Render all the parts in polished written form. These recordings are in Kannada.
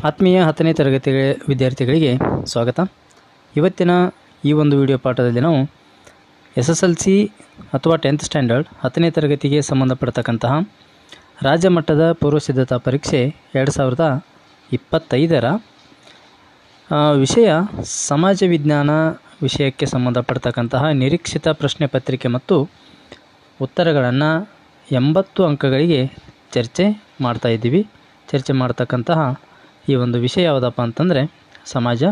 ಆತ್ಮೀಯ 10ನೇ ತರಗತಿ ವಿದ್ಯಾರ್ಥಿಗಳಿಗೆ ಸ್ವಾಗತ. ಇವತ್ತಿನ ಈ ಒಂದು ವಿಡಿಯೋ ಪಾಠದಲ್ಲಿ ನಾವು SSLC ಅಥವಾ 10th ಸ್ಟ್ಯಾಂಡರ್ಡ್ 10ನೇ ತರಗತಿಗೆ ಸಂಬಂಧಪಡ್ತಕ್ಕಂತಹ ರಾಜ್ಯ ಮಟ್ಟದ ಪೂರ್ವ ಸಿದ್ಧತಾ ಪರೀಕ್ಷೆ 2025ರ ವಿಷಯ ಸಮಾಜ ವಿಜ್ಞಾನ ವಿಷಯಕ್ಕೆ ಸಂಬಂಧಪಡ್ತಕ್ಕಂತಹ ನಿರೀಕ್ಷಿತ ಪ್ರಶ್ನೆ ಪತ್ರಿಕೆ ಮತ್ತು ಉತ್ತರಗಳನ್ನು 80 ಅಂಕಗಳಿಗೆ ಚರ್ಚೆ ಮಾಡ್ತಕ್ಕಂತಹ ಈ ಒಂದು ವಿಷಯ ಯಾವುದಪ್ಪ ಅಂತಂದರೆ ಸಮಾಜ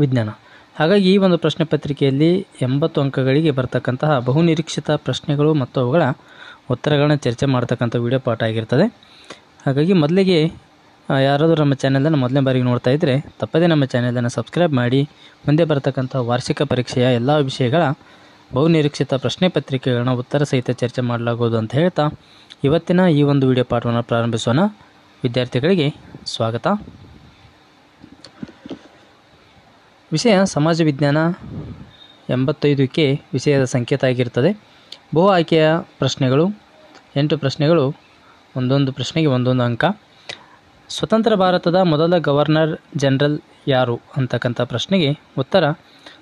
ವಿಜ್ಞಾನ. ಹಾಗಾಗಿ ಈ ಒಂದು ಪ್ರಶ್ನೆ ಪತ್ರಿಕೆಯಲ್ಲಿ 80 ಅಂಕಗಳಿಗೆ ಬರ್ತಕ್ಕಂತಹ ಬಹುನಿರೀಕ್ಷಿತ ಪ್ರಶ್ನೆಗಳು ಮತ್ತು ಅವುಗಳ ಉತ್ತರಗಳನ್ನು ಚರ್ಚೆ ಮಾಡ್ತಕ್ಕಂಥ ವಿಡಿಯೋ ಪಾಠ ಆಗಿರ್ತದೆ. ಹಾಗಾಗಿ ಮೊದಲಿಗೆ ಯಾರಾದರೂ ನಮ್ಮ ಚಾನೆಲನ್ನು ಮೊದಲನೇ ಬಾರಿಗೆ ನೋಡ್ತಾ ಇದ್ದರೆ ತಪ್ಪದೇ ನಮ್ಮ ಚಾನೆಲನ್ನು ಸಬ್ಸ್ಕ್ರೈಬ್ ಮಾಡಿ ಮುಂದೆ ಬರ್ತಕ್ಕಂಥ ವಾರ್ಷಿಕ ಪರೀಕ್ಷೆಯ ಎಲ್ಲ ವಿಷಯಗಳ ಬಹುನಿರೀಕ್ಷಿತ ಪ್ರಶ್ನೆ ಪತ್ರಿಕೆಗಳನ್ನ ಉತ್ತರ ಸಹಿತ ಚರ್ಚೆ ಮಾಡಲಾಗುವುದು ಅಂತ ಹೇಳ್ತಾ ಇವತ್ತಿನ ಈ ಒಂದು ವಿಡಿಯೋ ಪಾಠವನ್ನು ಪ್ರಾರಂಭಿಸೋಣ. ವಿದ್ಯಾರ್ಥಿಗಳಿಗೆ ಸ್ವಾಗತ. ವಿಷಯ ಸಮಾಜ ವಿಜ್ಞಾನ 85ಕ್ಕೆ ವಿಷಯದ ಸಂಕೇತ ಆಗಿರ್ತದೆ. ಬಹು ಆಯ್ಕೆಯ ಪ್ರಶ್ನೆಗಳು 8 ಪ್ರಶ್ನೆಗಳು, ಒಂದೊಂದು ಪ್ರಶ್ನೆಗೆ ಒಂದೊಂದು ಅಂಕ. ಸ್ವತಂತ್ರ ಭಾರತದ ಮೊದಲ ಗವರ್ನರ್ ಜನರಲ್ ಯಾರು ಅಂತಕ್ಕಂಥ ಪ್ರಶ್ನೆಗೆ ಉತ್ತರ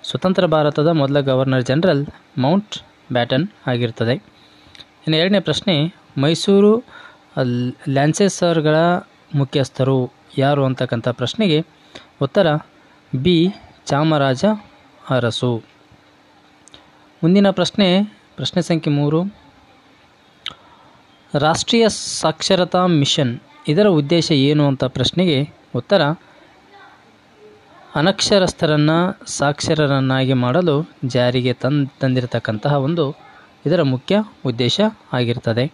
ಸ್ವತಂತ್ರ ಭಾರತದ ಮೊದಲ ಗವರ್ನರ್ ಜನರಲ್ ಮೌಂಟ್ ಬ್ಯಾಟನ್ ಆಗಿರ್ತದೆ. ಇನ್ನು ಎರಡನೇ ಪ್ರಶ್ನೆ, ಮೈಸೂರು ಲ್ಯಾನ್ಸೆಸರ್ಗಳ ಮುಖ್ಯಸ್ಥರು ಯಾರು ಅಂತಕ್ಕಂಥ ಪ್ರಶ್ನೆಗೆ ಉತ್ತರ ಬಿ ಚಾಮರಾಜ ಅರಸು. ಮುಂದಿನ ಪ್ರಶ್ನೆ ಸಂಖ್ಯೆ 3, ರಾಷ್ಟ್ರೀಯ ಸಾಕ್ಷರತಾ ಮಿಷನ್ ಇದರ ಉದ್ದೇಶ ಏನು ಅಂತ ಪ್ರಶ್ನೆಗೆ ಉತ್ತರ ಅನಕ್ಷರಸ್ಥರನ್ನು ಸಾಕ್ಷರರನ್ನಾಗಿ ಮಾಡಲು ಜಾರಿಗೆ ತಂದಿರತಕ್ಕಂತಹ ಒಂದು ಇದರ ಮುಖ್ಯ ಉದ್ದೇಶ ಆಗಿರ್ತದೆ.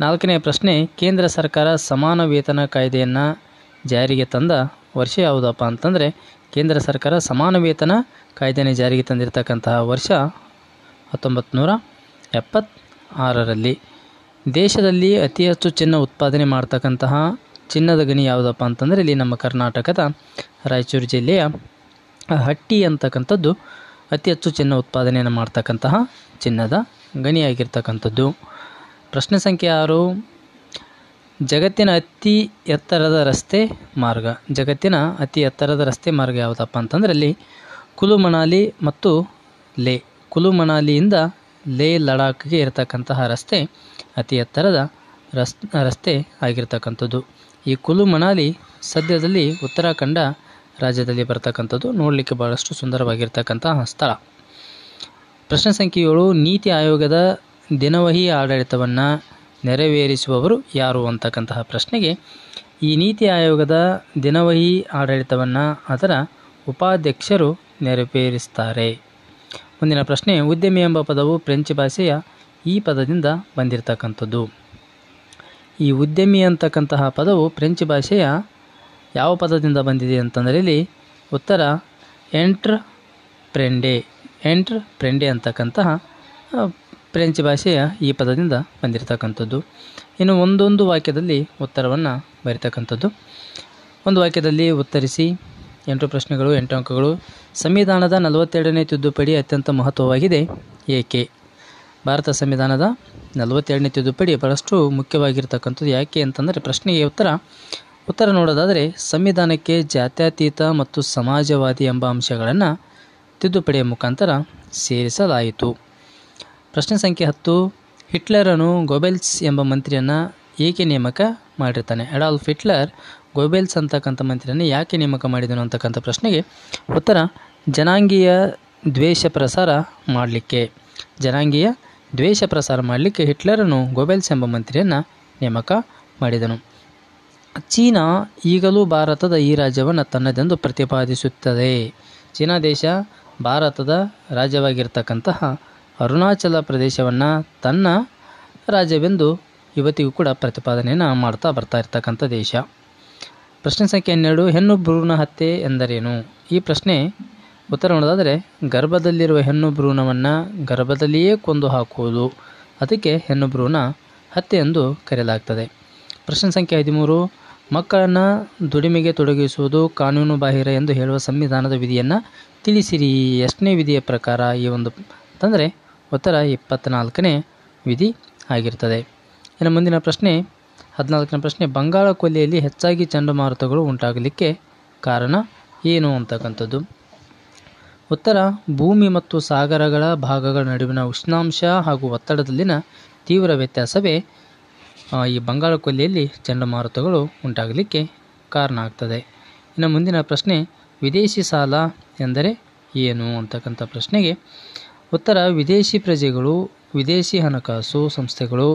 4ನೇ ಪ್ರಶ್ನೆ, ಕೇಂದ್ರ ಸರ್ಕಾರ ಸಮಾನ ವೇತನ ಕಾಯ್ದೆಯನ್ನು ಜಾರಿಗೆ ತಂದ ವರ್ಷ ಯಾವುದಪ್ಪ ಅಂತಂದರೆ ಕೇಂದ್ರ ಸರ್ಕಾರ ಸಮಾನ ವೇತನ ಕಾಯ್ದೆಯನ್ನು ಜಾರಿಗೆ ತಂದಿರತಕ್ಕಂತಹ ವರ್ಷ 1976ರಲ್ಲಿ. ದೇಶದಲ್ಲಿ ಅತಿ ಹೆಚ್ಚು ಚಿನ್ನ ಉತ್ಪಾದನೆ ಮಾಡ್ತಕ್ಕಂತಹ ಚಿನ್ನದ ಗಣಿ ಯಾವುದಪ್ಪ ಅಂತಂದರೆ ಇಲ್ಲಿ ನಮ್ಮ ಕರ್ನಾಟಕದ ರಾಯಚೂರು ಜಿಲ್ಲೆಯ ಹಟ್ಟಿ ಅಂತಕ್ಕಂಥದ್ದು ಅತಿ ಹೆಚ್ಚು ಚಿನ್ನ ಉತ್ಪಾದನೆಯನ್ನು ಮಾಡ್ತಕ್ಕಂತಹ ಚಿನ್ನದ ಗಣಿಯಾಗಿರ್ತಕ್ಕಂಥದ್ದು. ಪ್ರಶ್ನೆ ಸಂಖ್ಯೆ 6, ಜಗತ್ತಿನ ಅತಿ ಎತ್ತರದ ರಸ್ತೆ ಮಾರ್ಗ ಯಾವುದಪ್ಪ ಅಂತಂದರೆ ಅಲ್ಲಿ ಕುಲು ಮನಾಲಿ ಮತ್ತು ಕುಲು ಮನಾಲಿಯಿಂದ ಲೇ ಲಡಾಖ್ಗೆ ಇರತಕ್ಕಂತಹ ರಸ್ತೆ ಅತಿ ಎತ್ತರದ ರಸ್ತೆ ಆಗಿರ್ತಕ್ಕಂಥದ್ದು. ಈ ಕುಲು ಮನಾಲಿ ಸದ್ಯದಲ್ಲಿ ಉತ್ತರಾಖಂಡ ರಾಜ್ಯದಲ್ಲಿ ಬರ್ತಕ್ಕಂಥದ್ದು, ನೋಡಲಿಕ್ಕೆ ಭಾಳಷ್ಟು ಸುಂದರವಾಗಿರ್ತಕ್ಕಂತಹ ಸ್ಥಳ. ಪ್ರಶ್ನೆ ಸಂಖ್ಯೆ 7, ನೀತಿ ಆಯೋಗದ ದಿನವಹಿ ಆಡಳಿತವನ್ನು ನೆರವೇರಿಸುವವರು ಯಾರು ಅಂತಕ್ಕಂತಹ ಪ್ರಶ್ನೆಗೆ ಈ ನೀತಿ ಆಯೋಗದ ದಿನವಹಿ ಆಡಳಿತವನ್ನು ಅದರ ಉಪಾಧ್ಯಕ್ಷರು ನೆರವೇರಿಸ್ತಾರೆ. ಮುಂದಿನ ಪ್ರಶ್ನೆ, ಉದ್ಯಮಿ ಎಂಬ ಪದವು ಫ್ರೆಂಚ್ ಭಾಷೆಯ ಈ ಪದದಿಂದ ಬಂದಿರತಕ್ಕಂಥದ್ದು. ಈ ಉದ್ಯಮಿ ಅಂತಕ್ಕಂತಹ ಪದವು ಫ್ರೆಂಚ್ ಭಾಷೆಯ ಯಾವ ಪದದಿಂದ ಬಂದಿದೆ ಅಂತಂದರೆ ಇಲ್ಲಿ ಉತ್ತರ ಎಂಟ್ರ್ ಅಂತಕ್ಕಂತಹ ಫ್ರೆಂಚ್ ಭಾಷೆಯ ಈ ಪದದಿಂದ ಬಂದಿರತಕ್ಕಂಥದ್ದು. ಇನ್ನು ಒಂದೊಂದು ವಾಕ್ಯದಲ್ಲಿ ಉತ್ತರವನ್ನು ಬರೀತಕ್ಕಂಥದ್ದು. ಒಂದು ವಾಕ್ಯದಲ್ಲಿ ಉತ್ತರಿಸಿ. 8 ಪ್ರಶ್ನೆಗಳು 8 ಅಂಕಗಳು. ಸಂವಿಧಾನದ 42ನೇ ತಿದ್ದುಪಡಿ ಅತ್ಯಂತ ಮಹತ್ವವಾಗಿದೆ ಏಕೆ? ಭಾರತ ಸಂವಿಧಾನದ 42ನೇ ತಿದ್ದುಪಡಿ ಬಹಳಷ್ಟು ಮುಖ್ಯವಾಗಿರ್ತಕ್ಕಂಥದ್ದು ಯಾಕೆ ಅಂತಂದರೆ ಪ್ರಶ್ನೆಗೆ ಉತ್ತರ ನೋಡೋದಾದರೆ ಸಂವಿಧಾನಕ್ಕೆ ಜಾತ್ಯತೀತ ಮತ್ತು ಸಮಾಜವಾದಿ ಎಂಬ ಅಂಶಗಳನ್ನು ತಿದ್ದುಪಡಿಯ ಮುಖಾಂತರ ಸೇರಿಸಲಾಯಿತು. ಪ್ರಶ್ನೆ ಸಂಖ್ಯೆ 10, ಹಿಟ್ಲರನು ಗೋಬೆಲ್ಸ್ ಎಂಬ ಮಂತ್ರಿಯನ್ನು ಏಕೆ ನೇಮಕ ಮಾಡಿರ್ತಾನೆ? ಅಡಾಲ್ಫ್ ಹಿಟ್ಲರ್ ಗೋಬೆಲ್ಸ್ ಅಂತಕ್ಕಂಥ ಮಂತ್ರಿಯನ್ನು ಯಾಕೆ ನೇಮಕ ಮಾಡಿದನು ಅಂತಕ್ಕಂಥ ಪ್ರಶ್ನೆಗೆ ಉತ್ತರ ಜನಾಂಗೀಯ ದ್ವೇಷ ಪ್ರಸಾರ ಮಾಡಲಿಕ್ಕೆ ಹಿಟ್ಲರನು ಗೋಬೆಲ್ಸ್ ಎಂಬ ಮಂತ್ರಿಯನ್ನು ನೇಮಕ ಮಾಡಿದನು. ಚೀನಾ ಈಗಲೂ ಭಾರತದ ಈ ರಾಜ್ಯವನ್ನು ತನ್ನದೆಂದು ಪ್ರತಿಪಾದಿಸುತ್ತದೆ. ಚೀನಾ ದೇಶ ಭಾರತದ ರಾಜ್ಯವಾಗಿರ್ತಕ್ಕಂತಹ ಅರುಣಾಚಲ ಪ್ರದೇಶವನ್ನು ತನ್ನ ರಾಜ್ಯವೆಂದು ಇವತ್ತಿಗೂ ಕೂಡ ಪ್ರತಿಪಾದನೆಯನ್ನು ಮಾಡ್ತಾ ಬರ್ತಾ ಇರ್ತಕ್ಕಂಥ ದೇಶ. ಪ್ರಶ್ನೆ ಸಂಖ್ಯೆ 12, ಹೆಣ್ಣು ಭ್ರೂಣ ಹತ್ಯೆ ಎಂದರೇನು? ಈ ಪ್ರಶ್ನೆ ಉತ್ತರ ನೋಡೋದಾದರೆ ಗರ್ಭದಲ್ಲಿರುವ ಹೆಣ್ಣು ಭ್ರೂಣವನ್ನು ಗರ್ಭದಲ್ಲಿಯೇ ಕೊಂದು ಹಾಕುವುದು, ಅದಕ್ಕೆ ಹೆಣ್ಣು ಭ್ರೂಣ ಹತ್ಯೆ ಎಂದು ಕರೆಯಲಾಗ್ತದೆ. ಪ್ರಶ್ನೆ ಸಂಖ್ಯೆ 13, ಮಕ್ಕಳನ್ನು ದುಡಿಮೆಗೆ ತೊಡಗಿಸುವುದು ಕಾನೂನು ಬಾಹಿರ ಎಂದು ಹೇಳುವ ಸಂವಿಧಾನದ ವಿಧಿಯನ್ನು ತಿಳಿಸಿರಿ. ಎಷ್ಟನೇ ವಿಧಿಯ ಪ್ರಕಾರ ಈ ಒಂದು ಅಂತಂದರೆ ಉತ್ತರ 24ನೇ ವಿಧಿ ಆಗಿರ್ತದೆ. ಇನ್ನು ಮುಂದಿನ ಪ್ರಶ್ನೆ 14ನೇ ಪ್ರಶ್ನೆ, ಬಂಗಾಳ ಕೊಲ್ಲಿಯಲ್ಲಿ ಹೆಚ್ಚಾಗಿ ಚಂಡಮಾರುತಗಳು ಉಂಟಾಗಲಿಕ್ಕೆ ಕಾರಣ ಏನು ಅಂತಕ್ಕಂಥದ್ದು. ಉತ್ತರ, ಭೂಮಿ ಮತ್ತು ಸಾಗರಗಳ ಭಾಗಗಳ ನಡುವಿನ ಉಷ್ಣಾಂಶ ಹಾಗೂ ಒತ್ತಡದಲ್ಲಿನ ತೀವ್ರ ವ್ಯತ್ಯಾಸವೇ ಈ ಬಂಗಾಳ ಕೊಲ್ಲಿಯಲ್ಲಿ ಚಂಡಮಾರುತಗಳು ಉಂಟಾಗಲಿಕ್ಕೆ ಕಾರಣ ಆಗ್ತದೆ. ಇನ್ನು ಮುಂದಿನ ಪ್ರಶ್ನೆ, ವಿದೇಶಿ ಸಾಲ ಎಂದರೆ ಏನು ಅಂತಕ್ಕಂಥ ಪ್ರಶ್ನೆಗೆ ಉತ್ತರ, ವಿದೇಶಿ ಪ್ರಜೆಗಳು ವಿದೇಶಿ ಹಣಕಾಸು ಸಂಸ್ಥೆಗಳು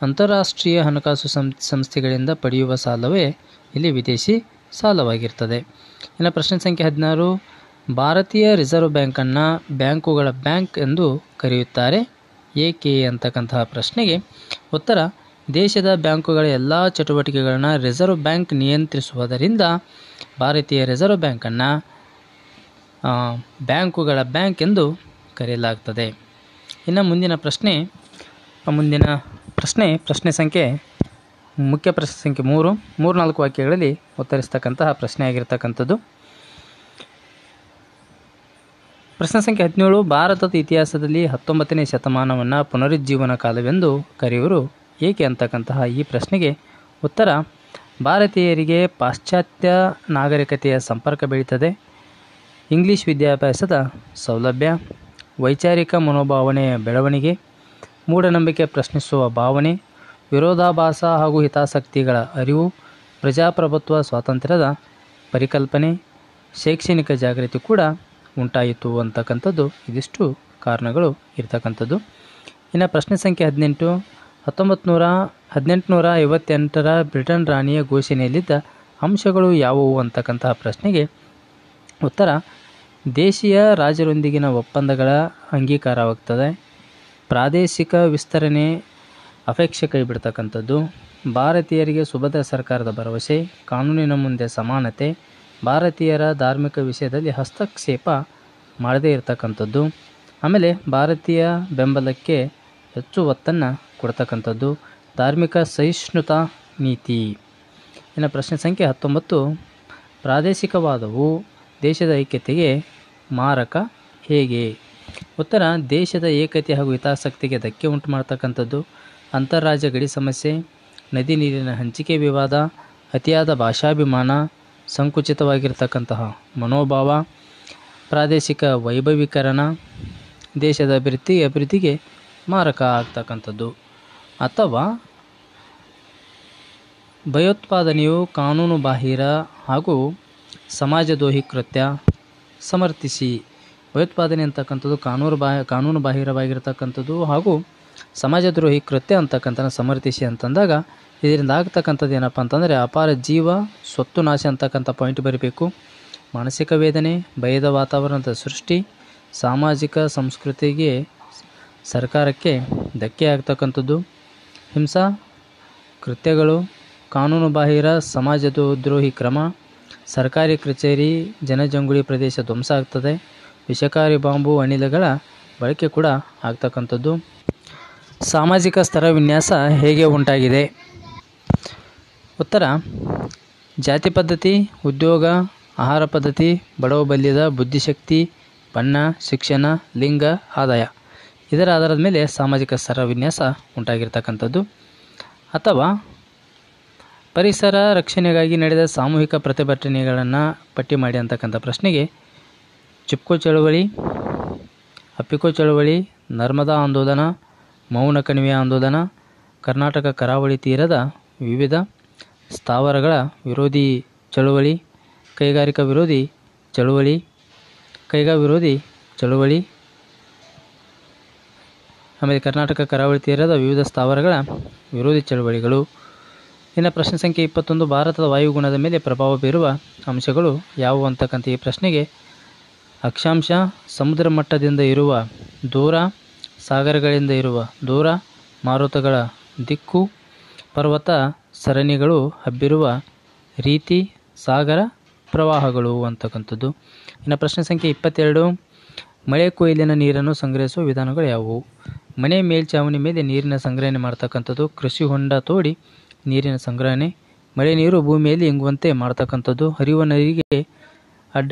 ಅಂತಾರಾಷ್ಟ್ರೀಯ ಹಣಕಾಸು ಸಂಸ್ಥೆಗಳಿಂದ ಪಡೆಯುವ ಸಾಲವೇ ಇಲ್ಲಿ ವಿದೇಶಿ ಸಾಲವಾಗಿರ್ತದೆ. ಇನ್ನು ಪ್ರಶ್ನೆ ಸಂಖ್ಯೆ 16, ಭಾರತೀಯ ರಿಸರ್ವ್ ಬ್ಯಾಂಕನ್ನು ಬ್ಯಾಂಕುಗಳ ಬ್ಯಾಂಕ್ ಎಂದು ಕರೆಯುತ್ತಾರೆ ಏಕೆ ಅಂತಕ್ಕಂತಹ ಪ್ರಶ್ನೆಗೆ ಉತ್ತರ, ದೇಶದ ಬ್ಯಾಂಕುಗಳ ಎಲ್ಲ ಚಟುವಟಿಕೆಗಳನ್ನು ರಿಸರ್ವ್ ಬ್ಯಾಂಕ್ ನಿಯಂತ್ರಿಸುವುದರಿಂದ ಭಾರತೀಯ ರಿಸರ್ವ್ ಬ್ಯಾಂಕನ್ನು ಬ್ಯಾಂಕುಗಳ ಬ್ಯಾಂಕ್ ಎಂದು ಕರೆಯಲಾಗ್ತದೆ. ಇನ್ನು ಮುಂದಿನ ಪ್ರಶ್ನೆ ಸಂಖ್ಯೆ ಮುಖ್ಯ ಪ್ರಶ್ನೆ ಸಂಖ್ಯೆ 3-4 ವಾಕ್ಯಗಳಲ್ಲಿ ಉತ್ತರಿಸ್ತಕ್ಕಂತಹ ಪ್ರಶ್ನೆ ಆಗಿರ್ತಕ್ಕಂಥದ್ದು. ಪ್ರಶ್ನೆ ಸಂಖ್ಯೆ 17, ಭಾರತದ ಇತಿಹಾಸದಲ್ಲಿ 19ನೇ ಶತಮಾನವನ್ನು ಪುನರುಜ್ಜೀವನ ಕಾಲವೆಂದು ಕರೆಯುವರು ಏಕೆ ಅಂತಕ್ಕಂತಹ ಈ ಪ್ರಶ್ನೆಗೆ ಉತ್ತರ, ಭಾರತೀಯರಿಗೆ ಪಾಶ್ಚಾತ್ಯ ನಾಗರಿಕತೆಯ ಸಂಪರ್ಕ ಬೆಳೀತದೆ, ಇಂಗ್ಲಿಷ್ ವಿದ್ಯಾಭ್ಯಾಸದ ಸೌಲಭ್ಯ, ವೈಚಾರಿಕ ಮನೋಭಾವನೆಯ ಬೆಳವಣಿಗೆ, ಮೂಢನಂಬಿಕೆ ಪ್ರಶ್ನಿಸುವ ಭಾವನೆ, ವಿರೋಧಾಭಾಸ ಹಾಗೂ ಹಿತಾಸಕ್ತಿಗಳ ಅರಿವು, ಪ್ರಜಾಪ್ರಭುತ್ವ ಸ್ವಾತಂತ್ರ್ಯದ ಪರಿಕಲ್ಪನೆ, ಶೈಕ್ಷಣಿಕ ಜಾಗೃತಿ ಕೂಡ ಉಂಟಾಯಿತು ಅಂತಕ್ಕಂಥದ್ದು ಇದಿಷ್ಟು ಕಾರಣಗಳು ಇರ್ತಕ್ಕಂಥದ್ದು. ಇನ್ನು ಪ್ರಶ್ನೆ ಸಂಖ್ಯೆ 18, 1858ರ ಬ್ರಿಟನ್ ರಾಣಿಯ ಘೋಷಣೆಯಲ್ಲಿದ್ದ ಅಂಶಗಳು ಯಾವುವು ಅಂತಕ್ಕಂತಹ ಪ್ರಶ್ನೆಗೆ ಉತ್ತರ, ದೇಶೀಯ ರಾಜರೊಂದಿಗಿನ ಒಪ್ಪಂದಗಳ ಅಂಗೀಕಾರವಾಗ್ತದೆ, ಪ್ರಾದೇಶಿಕ ವಿಸ್ತರಣೆ ಅಪೇಕ್ಷೆ ಕೈಬಿಡ್ತಕ್ಕಂಥದ್ದು, ಭಾರತೀಯರಿಗೆ ಸುಭದ್ರ ಸರ್ಕಾರದ ಭರವಸೆ, ಕಾನೂನಿನ ಮುಂದೆ ಸಮಾನತೆ, ಭಾರತೀಯರ ಧಾರ್ಮಿಕ ವಿಷಯದಲ್ಲಿ ಹಸ್ತಕ್ಷೇಪ ಮಾಡದೇ ಇರತಕ್ಕಂಥದ್ದು, ಆಮೇಲೆ ಭಾರತೀಯ ಬೆಂಬಲಕ್ಕೆ ಹೆಚ್ಚು ಒತ್ತನ್ನು ಕೊಡ್ತಕ್ಕಂಥದ್ದು, ಧಾರ್ಮಿಕ ಸಹಿಷ್ಣುತಾ ನೀತಿ. ಇನ್ನು ಪ್ರಶ್ನೆ ಸಂಖ್ಯೆ 19, ಪ್ರಾದೇಶಿಕವಾದವು ದೇಶದ ಐಕ್ಯತೆಗೆ ಮಾರಕ ಹೇಗೆ? ಉತ್ತರ, ದೇಶದ ಏಕತೆ ಹಾಗೂ ಹಿತಾಸಕ್ತಿಗೆ ಧಕ್ಕೆ ಉಂಟು ಮಾಡ್ತಕ್ಕಂಥದ್ದು, ಅಂತಾರಾಜ್ಯ ಗಡಿ ಸಮಸ್ಯೆ, ನದಿ ನೀರಿನ ಹಂಚಿಕೆ ವಿವಾದ, ಅತಿಯಾದ ಭಾಷಾಭಿಮಾನ, ಸಂಕುಚಿತವಾಗಿರ್ತಕ್ಕಂತಹ ಮನೋಭಾವ, ಪ್ರಾದೇಶಿಕ ವೈಭವೀಕರಣ, ದೇಶದ ಅಭಿವೃದ್ಧಿಗೆ ಮಾರಕ ಆಗ್ತಕ್ಕಂಥದ್ದು, ಅಥವಾ ಭಯೋತ್ಪಾದನೆಯು ಕಾನೂನು ಬಾಹಿರ ಹಾಗೂ ಸಮಾಜದ್ರೋಹಿ ಕೃತ್ಯ ಸಮರ್ಥಿಸಿ. ಭಯೋತ್ಪಾದನೆ ಅಂತಕ್ಕಂಥದ್ದು ಕಾನೂನು ಬಾಹಿರವಾಗಿರ್ತಕ್ಕಂಥದ್ದು ಹಾಗೂ ಸಮಾಜದ್ರೋಹಿ ಕೃತ್ಯ ಅಂತಕ್ಕಂಥ ಸಮರ್ಥಿಸಿ ಅಂತಂದಾಗ ಇದರಿಂದ ಆಗ್ತಕ್ಕಂಥದ್ದು ಏನಪ್ಪ ಅಂತಂದರೆ ಅಪಾರ ಜೀವ ಸ್ವತ್ತು ನಾಶ ಅಂತಕ್ಕಂಥ ಪಾಯಿಂಟ್ ಬರಬೇಕು. ಮಾನಸಿಕ ವೇದನೆ, ಭಯದ ವಾತಾವರಣದ ಸೃಷ್ಟಿ, ಸಾಮಾಜಿಕ ಸಂಸ್ಕೃತಿಗೆ ಸರ್ಕಾರಕ್ಕೆ ಧಕ್ಕೆ ಆಗ್ತಕ್ಕಂಥದ್ದು, ಹಿಂಸಾ ಕೃತ್ಯಗಳು, ಕಾನೂನು ಬಾಹಿರ ಸಮಾಜದ್ರೋಹಿ ಕ್ರಮ, ಸರ್ಕಾರಿ ಕಚೇರಿ ಜನಜಂಗುಳಿ ಪ್ರದೇಶ ಧ್ವಂಸ ಆಗ್ತದೆ, ವಿಷಕಾರಿ ಬಾಂಬು ಅನಿಲಗಳ ಬಳಕೆ ಕೂಡ ಆಗ್ತಕ್ಕಂಥದ್ದು. ಸಾಮಾಜಿಕ ಸ್ತರ ವಿನ್ಯಾಸ ಹೇಗೆ ಉಂಟಾಗಿದೆ? ಉತ್ತರ, ಜಾತಿ ಪದ್ಧತಿ, ಉದ್ಯೋಗ, ಆಹಾರ ಪದ್ಧತಿ, ಬಡವ ಬಲ್ಯದ ಬುದ್ಧಿಶಕ್ತಿ, ಬಣ್ಣ, ಶಿಕ್ಷಣ, ಲಿಂಗ, ಆದಾಯ ಇದರ ಆಧಾರದ ಮೇಲೆ ಸಾಮಾಜಿಕ ಸ್ತರ ವಿನ್ಯಾಸ ಉಂಟಾಗಿರ್ತಕ್ಕಂಥದ್ದು. ಅಥವಾ ಪರಿಸರ ರಕ್ಷಣೆಗಾಗಿ ನಡೆದ ಸಾಮೂಹಿಕ ಪ್ರತಿಭಟನೆಗಳನ್ನು ಪಟ್ಟಿ ಮಾಡಿ ಅಂತಕ್ಕಂಥ ಪ್ರಶ್ನೆಗೆ ಚಿಪ್ಕೋ ಚಳವಳಿ, ಅಪ್ಪಿಕೋ ಚಳವಳಿ, ನರ್ಮದಾ ಆಂದೋಲನ, ಮೌನ ಕಣಿವೆ ಆಂದೋಲನ, ಕರ್ನಾಟಕ ಕರಾವಳಿ ತೀರದ ವಿವಿಧ ಸ್ಥಾವರಗಳ ವಿರೋಧಿ ಚಳವಳಿ, ಕೈಗಾರಿಕಾ ವಿರೋಧಿ ಚಳವಳಿ, ಆಮೇಲೆ ಕರ್ನಾಟಕ ಕರಾವಳಿ ತೀರದ ವಿವಿಧ ಸ್ಥಾವರಗಳ ವಿರೋಧಿ ಚಳವಳಿಗಳು. ಇನ್ನು ಪ್ರಶ್ನೆ ಸಂಖ್ಯೆ 21, ಭಾರತದ ವಾಯುಗುಣದ ಮೇಲೆ ಪ್ರಭಾವ ಬೀರುವ ಅಂಶಗಳು ಯಾವುವು ಅಂತಕ್ಕಂಥ ಈ ಪ್ರಶ್ನೆಗೆ ಅಕ್ಷಾಂಶ, ಸಮುದ್ರ ಮಟ್ಟದಿಂದ ಇರುವ ದೂರ, ಸಾಗರಗಳಿಂದ ಇರುವ ದೂರ, ಮಾರುತಗಳ ದಿಕ್ಕು, ಪರ್ವತ ಸರಣಿಗಳು ಹಬ್ಬಿರುವ ರೀತಿ, ಸಾಗರ ಪ್ರವಾಹಗಳು ಅಂತಕ್ಕಂಥದ್ದು. ಇನ್ನು ಪ್ರಶ್ನೆ ಸಂಖ್ಯೆ 22, ಮಳೆ ಕೊಯ್ಲಿನ ನೀರನ್ನು ಸಂಗ್ರಹಿಸುವ ವಿಧಾನಗಳು ಯಾವುವು? ಮನೆ ಮೇಲ್ಛಾವಣಿ ಮೇಲೆ ನೀರಿನ ಸಂಗ್ರಹಣೆ ಮಾಡ್ತಕ್ಕಂಥದ್ದು, ಕೃಷಿ ಹೊಂಡ ತೋಡಿ ನೀರಿನ ಸಂಗ್ರಹಣೆ, ಮಳೆ ನೀರು ಭೂಮಿಯಲ್ಲಿ ಇಂಗುವಂತೆ ಮಾಡ್ತಕ್ಕಂಥದ್ದು, ಹರಿಯುವ ನದಿಗೆ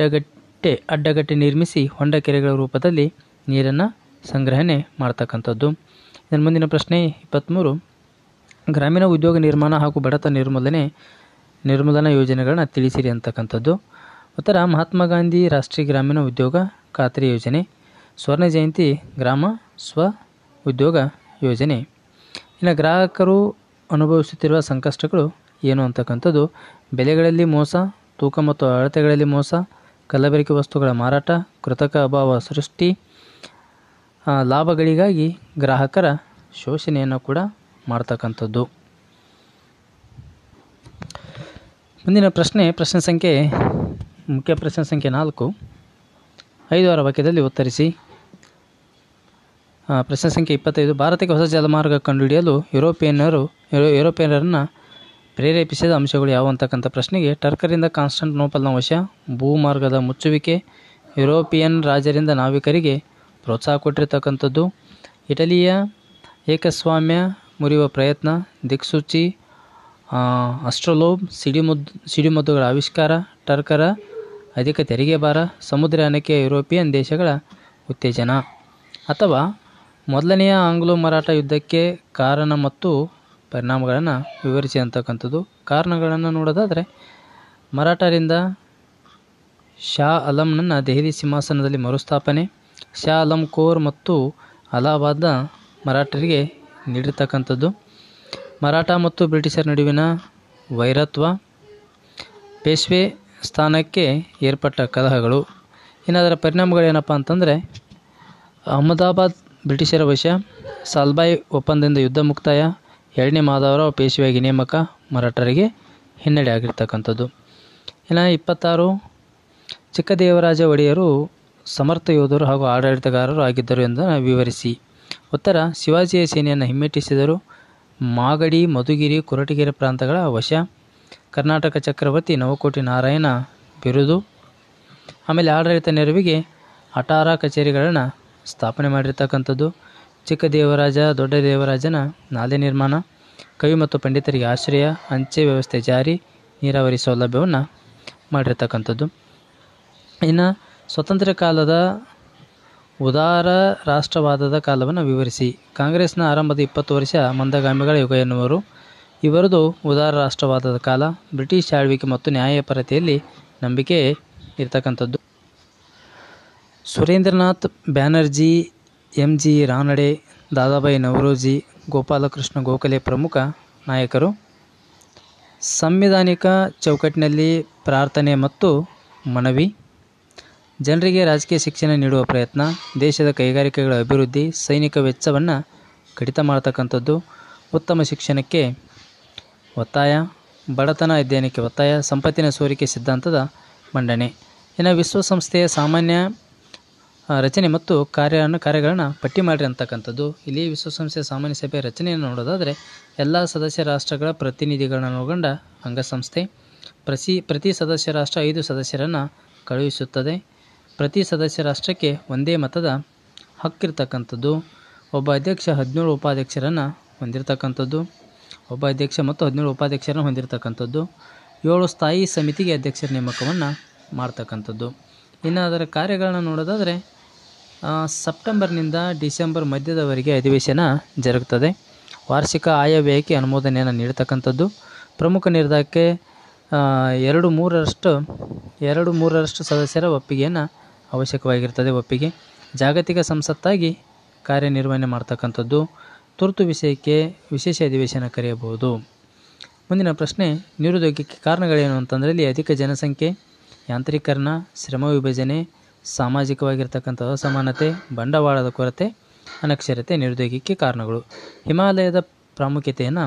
ಅಡ್ಡಗಟ್ಟೆ ನಿರ್ಮಿಸಿ ಹೊಂಡ ಕೆರೆಗಳ ರೂಪದಲ್ಲಿ ನೀರನ್ನು ಸಂಗ್ರಹಣೆ ಮಾಡ್ತಕ್ಕಂಥದ್ದು. ಇನ್ನು ಮುಂದಿನ ಪ್ರಶ್ನೆ 23, ಗ್ರಾಮೀಣ ಉದ್ಯೋಗ ನಿರ್ಮಾಣ ಹಾಗೂ ಬಡತನ ನಿರ್ಮೂಲನಾ ಯೋಜನೆಗಳನ್ನ ತಿಳಿಸಿರಿ ಅಂತಕ್ಕಂಥದ್ದು. ಉತ್ತರ ಮಹಾತ್ಮ ಗಾಂಧಿ ರಾಷ್ಟ್ರೀಯ ಗ್ರಾಮೀಣ ಉದ್ಯೋಗ ಖಾತ್ರಿ ಯೋಜನೆ, ಸ್ವರ್ಣ ಜಯಂತಿ ಗ್ರಾಮ ಸ್ವ ಉದ್ಯೋಗ ಯೋಜನೆ. ಇನ್ನು ಗ್ರಾಹಕರು ಅನುಭವಿಸುತ್ತಿರುವ ಸಂಕಷ್ಟಗಳು ಏನು ಅಂತಕ್ಕಂಥದ್ದು, ಬೆಲೆಗಳಲ್ಲಿ ಮೋಸ, ತೂಕ ಮತ್ತು ಅಳತೆಗಳಲ್ಲಿ ಮೋಸ, ಕಲಬೆರಕೆ ವಸ್ತುಗಳ ಮಾರಾಟ, ಕೃತಕ ಅಭಾವ ಸೃಷ್ಟಿ, ಲಾಭಗಳಿಗಾಗಿ ಗ್ರಾಹಕರ ಶೋಷಣೆಯನ್ನು ಕೂಡ ಮಾಡ್ತಕ್ಕಂಥದ್ದು. ಮುಂದಿನ ಪ್ರಶ್ನೆ ಸಂಖ್ಯೆ ಮುಖ್ಯ ಪ್ರಶ್ನೆ ಸಂಖ್ಯೆ 4, 5 ವಾಕ್ಯದಲ್ಲಿ ಉತ್ತರಿಸಿ. ಪ್ರಶ್ನೆ ಸಂಖ್ಯೆ 25, ಭಾರತಕ್ಕೆ ಹೊಸ ಜಲಮಾರ್ಗ ಕಂಡುಹಿಡಿಯಲು ಯುರೋಪಿಯನ್ನರನ್ನು ಪ್ರೇರೇಪಿಸಿದ ಅಂಶಗಳು ಯಾವುವು ಅಂತಕ್ಕಂಥ ಪ್ರಶ್ನೆಗೆ ಟರ್ಕರಿಂದ ಕಾನ್ಸ್ಟಾಂಟಿನೋಪಲ್ನ ವಶ, ಭೂಮಾರ್ಗದ ಮುಚ್ಚುವಿಕೆ, ಯುರೋಪಿಯನ್ ರಾಜರಿಂದ ನಾವಿಕರಿಗೆ ಪ್ರೋತ್ಸಾಹ ಕೊಟ್ಟಿರ್ತಕ್ಕಂಥದ್ದು, ಇಟಲಿಯ ಏಕಸ್ವಾಮ್ಯ ಮುರಿಯುವ ಪ್ರಯತ್ನ, ದಿಕ್ಸೂಚಿ, ಅಸ್ಟ್ರಲೋಬ್, ಸಿಡಿಮದ್ದುಗಳ ಆವಿಷ್ಕಾರ, ಟರ್ಕರ ಅಧಿಕ ತೆರಿಗೆ ಭಾರ, ಸಮುದ್ರಯಾನಕ್ಕೆ ಯುರೋಪಿಯನ್ ದೇಶಗಳ ಉತ್ತೇಜನ. ಅಥವಾ ಮೊದಲನೆಯ ಆಂಗ್ಲೋ ಮರಾಠ ಯುದ್ಧಕ್ಕೆ ಕಾರಣ ಮತ್ತು ಪರಿಣಾಮಗಳನ್ನು ವಿವರಿಸಿ ಅಂತಕ್ಕಂಥದ್ದು. ಕಾರಣಗಳನ್ನು ನೋಡೋದಾದರೆ, ಮರಾಠರಿಂದ ಶಾ ಆಲಂನನ್ನು ದೆಹಲಿ ಸಿಂಹಾಸನದಲ್ಲಿ ಮರುಸ್ಥಾಪನೆ, ಶಾ ಆಲಂ ಕೋರ್ ಮತ್ತು ಅಲಹಾಬಾದ್ನ ಮರಾಠರಿಗೆ ನೀಡಿರ್ತಕ್ಕಂಥದ್ದು, ಮರಾಠ ಮತ್ತು ಬ್ರಿಟಿಷರ ನಡುವಿನ ವೈರತ್ವ, ಪೇಶ್ವೆ ಸ್ಥಾನಕ್ಕೆ ಏರ್ಪಟ್ಟ ಕಲಹಗಳು. ಇನ್ನು ಅದರ ಪರಿಣಾಮಗಳೇನಪ್ಪ ಅಂತಂದರೆ, ಅಹಮದಾಬಾದ್ ಬ್ರಿಟಿಷರ ವಶ, ಸಾಲ್ಬಾಯ್ ಒಪ್ಪಂದದಿಂದ ಯುದ್ಧ ಮುಕ್ತಾಯ, 2ನೇ ಮಾಧವರಾವ್ ಪೇಶ್ವೆಯಾಗಿ ನೇಮಕ, ಮರಾಠರಿಗೆ ಹಿನ್ನಡೆ ಆಗಿರ್ತಕ್ಕಂಥದ್ದು. ಇನ್ನು 26, ಚಿಕ್ಕದೇವರಾಜ ಒಡೆಯರು ಸಮರ್ಥ ಯೋಧರು ಹಾಗೂ ಆಡಳಿತಗಾರರು ಆಗಿದ್ದರು ಎಂದು ವಿವರಿಸಿ. ಉತ್ತರ, ಶಿವಾಜಿಯ ಸೇನೆಯನ್ನು ಹಿಮ್ಮೆಟ್ಟಿಸಿದರು, ಮಾಗಡಿ, ಮಧುಗಿರಿ, ಕೊರಟಗೆರೆ ಪ್ರಾಂತಗಳ ವಶ, ಕರ್ನಾಟಕ ಚಕ್ರವರ್ತಿ ನವಕೋಟಿ ನಾರಾಯಣ ಬಿರುದು, ಆಮೇಲೆ ಆಡಳಿತ ನೆರವಿಗೆ ಅಟಾರ ಕಚೇರಿಗಳನ್ನು ಸ್ಥಾಪನೆ ಮಾಡಿರ್ತಕ್ಕಂಥದ್ದು, ಚಿಕ್ಕ ದೇವರಾಜ ದೊಡ್ಡ ದೇವರಾಜನ ನಾಲೆ ನಿರ್ಮಾಣ, ಕವಿ ಮತ್ತು ಪಂಡಿತರಿಗೆ ಆಶ್ರಯ, ಅಂಚೆ ವ್ಯವಸ್ಥೆ ಜಾರಿ, ನೀರಾವರಿ ಸೌಲಭ್ಯವನ್ನು ಮಾಡಿರ್ತಕ್ಕಂಥದ್ದು. ಇನ್ನು ಸ್ವತಂತ್ರ ಕಾಲದ ಉದಾರ ರಾಷ್ಟ್ರವಾದದ ಕಾಲವನ್ನು ವಿವರಿಸಿ. ಕಾಂಗ್ರೆಸ್ನ ಆರಂಭದ 20 ವರ್ಷ ಮಂದಗಾಮಿಗಳ ಯುಗ ಎನ್ನುವರು. ಇವರದು ಉದಾರ ರಾಷ್ಟ್ರವಾದದ ಕಾಲ. ಬ್ರಿಟಿಷ್ ಆಳ್ವಿಕೆ ಮತ್ತು ನ್ಯಾಯಪರತೆಯಲ್ಲಿ ನಂಬಿಕೆ ಇರ್ತಕ್ಕಂಥದ್ದು. ಸುರೇಂದ್ರನಾಥ್ ಬ್ಯಾನರ್ಜಿ, ಎಂ.ಜಿ. ರಾನಡೆ, ದಾದಾಬಾಯಿ ನವರೋಜಿ, ಗೋಪಾಲಕೃಷ್ಣ ಗೋಖಲೆ ಪ್ರಮುಖ ನಾಯಕರು. ಸಂವಿಧಾನಿಕ ಚೌಕಟ್ಟಿನಲ್ಲಿ ಪ್ರಾರ್ಥನೆ ಮತ್ತು ಮನವಿ, ಜನರಿಗೆ ರಾಜಕೀಯ ಶಿಕ್ಷಣ ನೀಡುವ ಪ್ರಯತ್ನ, ದೇಶದ ಕೈಗಾರಿಕೆಗಳ ಅಭಿವೃದ್ಧಿ, ಸೈನಿಕ ವೆಚ್ಚವನ್ನು ಕಡಿತ ಮಾಡತಕ್ಕಂಥದ್ದು, ಉತ್ತಮ ಶಿಕ್ಷಣಕ್ಕೆ ಒತ್ತಾಯ, ಬಡತನ ಅಧ್ಯಯನಕ್ಕೆ ಒತ್ತಾಯ, ಸಂಪತ್ತಿನ ಸೋರಿಕೆ ಸಿದ್ಧಾಂತದ ಮಂಡನೆ. ಇನ್ನು ವಿಶ್ವಸಂಸ್ಥೆಯ ಸಾಮಾನ್ಯ ರಚನೆ ಮತ್ತು ಕಾರ್ಯಗಳನ್ನು ಪಟ್ಟಿ ಮಾಡಿರಿ ಅಂತಕ್ಕಂಥದ್ದು. ಇಲ್ಲಿ ವಿಶ್ವಸಂಸ್ಥೆಯ ಸಾಮಾನ್ಯ ಸಭೆಯ ರಚನೆಯನ್ನು ನೋಡೋದಾದರೆ, ಎಲ್ಲ ಸದಸ್ಯ ರಾಷ್ಟ್ರಗಳ ಪ್ರತಿನಿಧಿಗಳನ್ನು ಒಳಗೊಂಡ ಅಂಗಸಂಸ್ಥೆ. ಪ್ರತಿ ಸದಸ್ಯ ರಾಷ್ಟ್ರ 5 ಸದಸ್ಯರನ್ನು ಕಳುಹಿಸುತ್ತದೆ. ಪ್ರತಿ ಸದಸ್ಯ ರಾಷ್ಟ್ರಕ್ಕೆ ಒಂದೇ ಮತದ ಹಕ್ಕಿರ್ತಕ್ಕಂಥದ್ದು. ಒಬ್ಬ ಅಧ್ಯಕ್ಷ 17 ಉಪಾಧ್ಯಕ್ಷರನ್ನು ಹೊಂದಿರತಕ್ಕಂಥದ್ದು. ಒಬ್ಬ ಅಧ್ಯಕ್ಷ ಮತ್ತು 17 ಉಪಾಧ್ಯಕ್ಷರನ್ನು ಹೊಂದಿರತಕ್ಕಂಥದ್ದು. 7 ಸ್ಥಾಯಿ ಸಮಿತಿಗೆ ಅಧ್ಯಕ್ಷರ ನೇಮಕವನ್ನು ಮಾಡ್ತಕ್ಕಂಥದ್ದು. ಇನ್ನು ಅದರ ಕಾರ್ಯಗಳನ್ನು ನೋಡೋದಾದರೆ, ಸೆಪ್ಟೆಂಬರ್ನಿಂದ ಡಿಸೆಂಬರ್ ಮಧ್ಯದವರೆಗೆ ಅಧಿವೇಶನ ಜರುಗುತ್ತದೆ. ವಾರ್ಷಿಕ ಆಯವ್ಯಯಕ್ಕೆ ಅನುಮೋದನೆಯನ್ನು ನೀಡತಕ್ಕಂಥದ್ದು. ಪ್ರಮುಖ ನಿರ್ಧಾರಕ್ಕೆ 2/3 ಸದಸ್ಯರ ಒಪ್ಪಿಗೆಯನ್ನು ಅವಶ್ಯಕವಾಗಿರ್ತದೆ. ಒಪ್ಪಿಗೆ ಜಾಗತಿಕ ಸಂಸತ್ತಾಗಿ ಕಾರ್ಯನಿರ್ವಹಣೆ ಮಾಡ್ತಕ್ಕಂಥದ್ದು. ತುರ್ತು ವಿಷಯಕ್ಕೆ ವಿಶೇಷ ಅಧಿವೇಶನ ಕರೆಯಬಹುದು. ಮುಂದಿನ ಪ್ರಶ್ನೆ, ನಿರುದ್ಯೋಗಕ್ಕೆ ಕಾರಣಗಳೇನು ಅಂತಂದರೆ, ಇಲ್ಲಿ ಅಧಿಕ ಜನಸಂಖ್ಯೆ, ಯಾಂತ್ರೀಕರಣ, ಶ್ರಮ ವಿಭಜನೆ, ಸಾಮಾಜಿಕವಾಗಿರ್ತಕ್ಕಂಥ ಅಸಮಾನತೆ, ಬಂಡವಾಳದ ಕೊರತೆ, ಅನಕ್ಷರತೆ ನಿರುದ್ಯೋಗಕ್ಕೆ ಕಾರಣಗಳು. ಹಿಮಾಲಯದ ಪ್ರಾಮುಖ್ಯತೆಯನ್ನು